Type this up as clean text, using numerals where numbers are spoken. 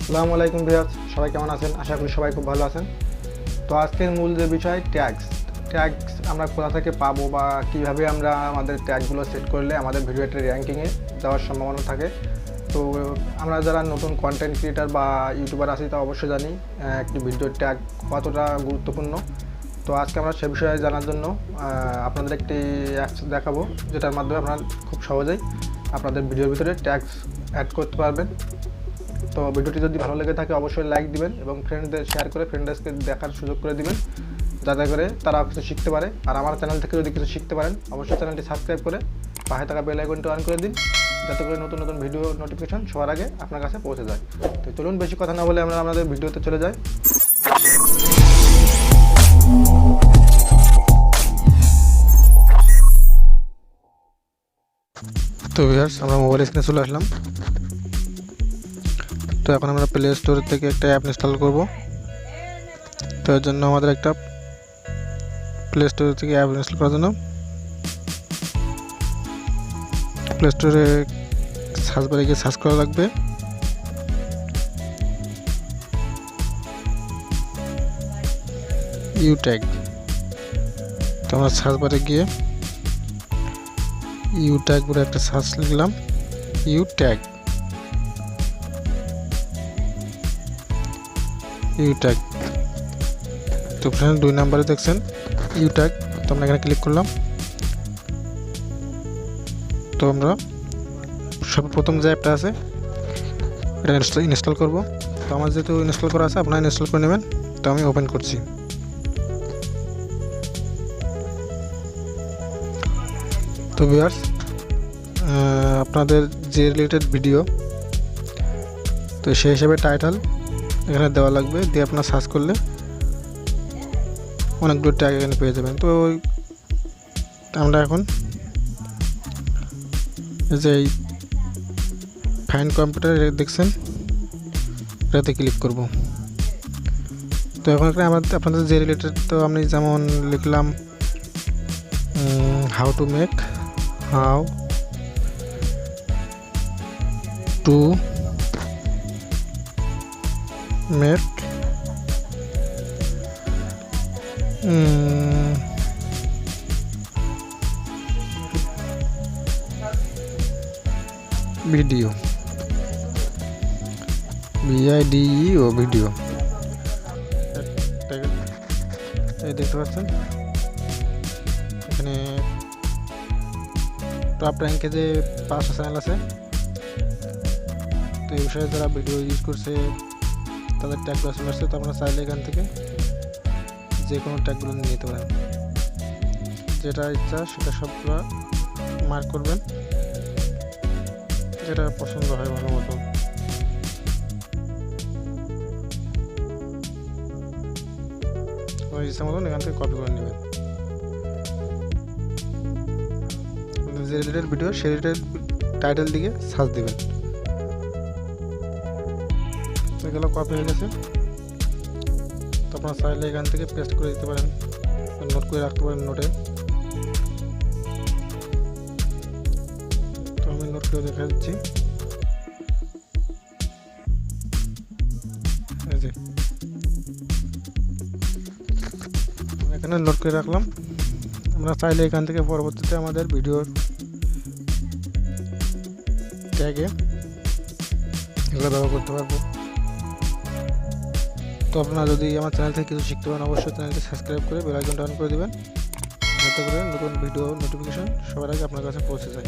আসসালামু আলাইকুম ভিউয়ার্স, সবাই কেমন আছেন? আশা করি সবাই খুব ভালো আছেন। তো আজকের মূল যে বিষয় ট্যাগস আমরা কোথা থেকে পাবো বা কিভাবে আমরা আমাদের ট্যাগগুলো সেট করলে আমাদের ভিডিওতে র্যাঙ্কিংয়ে যাওয়ার সম্ভাবনা থাকে। তো আমরা যারা নতুন কন্টেন্ট ক্রিয়েটার বা ইউটিউবার আছি তা অবশ্যই জানি একটি ভিডিওর ট্যাগ কতটা গুরুত্বপূর্ণ। তো আজকে আমরা সে বিষয়ে জানার জন্য আপনাদের একটি অ্যাপস দেখাবো, যেটার মাধ্যমে আপনারা খুব সহজেই আপনাদের ভিডিওর ভিতরে ট্যাগস অ্যাড করতে পারবেন। তো ভিডিওটি যদি ভালো লেগে থাকে অবশ্যই লাইক দিবেন এবং ফ্রেন্ডদের শেয়ার করে ফ্রেন্ডদেরকে দেখার সুযোগ করে দিবেন, যাতে করে তারা কিছু শিখতে পারে। আর আমার চ্যানেল থেকে যদি কিছু শিখতে পারেন অবশ্যই চ্যানেলটি সাবস্ক্রাইব করে পাশে থাকা বেল আইকনটি অন করে দিন, যাতে করে নতুন নতুন ভিডিও নোটিফিকেশন সবার আগে আপনার কাছে পৌঁছে যায়। তো চলুন বেশি কথা না বলে আমরা আমাদের ভিডিওতে চলে যাই। তো ভিউয়ার্স, আমরা মোবাইল স্ক্রিনে চলে আসলাম। তো এখন আমরা প্লে স্টোর থেকে একটা অ্যাপ ইনস্টল করব। তো এর জন্য আমাদের একটা প্লে স্টোর থেকে অ্যাপ ইনস্টল করার জন্য প্লে স্টোরে সার্চ বারে গিয়ে সার্চ করা লাগবে ইউ ট্যাগ। তো আমরা সার্চ বারে গিয়ে ইউ ট্যাগ বলে একটা সার্চ লিখলাম, ইউ ট্যাগ। তো ফ্রেন্ড 2 নম্বরে দেখছেন ইউ ট্যাগ। তো আমরা এখানে ক্লিক করলাম। তো আমরা সর্বপ্রথম যে অ্যাপটা আছে এটা ইনস্টল করব। তো আমার যেহেতু ইনস্টল করা আছে আপনারা ইনস্টল করে নেবেন। তো আমি ওপেন করছি। তো ভিউয়ার্স, আপনাদের যে রিলেটেড ভিডিও তো সেই হিসাবে টাইটেল এখানে দেওয়া লাগবে, দিয়ে আপনার সার্চ করলে অনেকগুলো ট্যাগ এখানে পেয়ে যাবেন। তো আমরা এখন যে এই ফাইন্ড কম্পিউটার দেখছেন এটাতে ক্লিক করব। তো এখন এখানে আপনাদের যে রিলেটেড, তো আমি যেমন লিখলাম how to make video, video video এই দেখতে পাচ্ছেন এখানে টপ র্যাঙ্কে যে 5টা চ্যানেল আছে। তো এই বিষয়ে যারা ভিডিও ইউজ করছে তাদের ট্যাগগুলো চলে আসছে। তো আপনারা চাইলে এখান থেকে যে কোনো ট্যাগগুলো নিয়ে নিতে পারেন, যেটা ইচ্ছা সেটা সবগুলো মার্ক করবেন, যেটা পছন্দ হয় ভালো মতো। ইচ্ছা মতন এখান থেকে কপি করে নেবেন। যে রিলেটেড ভিডিও সেই রিলেটেড টাইটেল দিকে সার্চ দিবেন। তো এগুলো কপি হয়ে গেছে। তো আপনারা চাইলে এখান থেকে পেস্ট করে দিতে পারেন, নোট করে রাখতে পারেন নোটে। তো আমি নোট করে দেখা দিচ্ছি। এই যে এখানে নোট করে রাখলাম। আমরা চাইলে এখান থেকে পরবর্তীতে আমাদের ভিডিওর ট্যাগে এগুলো ব্যবহার করতে পারবো। তো আপনারা যদি আমার চ্যানেল থেকে কিছু শিখতে পারেন অবশ্যই চ্যানেলটি সাবস্ক্রাইব করে বেল আইকনটা অন করে দিবেন, যাতে করে নতুন ভিডিও নোটিফিকেশন সবার আগে আপনার কাছে পৌঁছে যায়।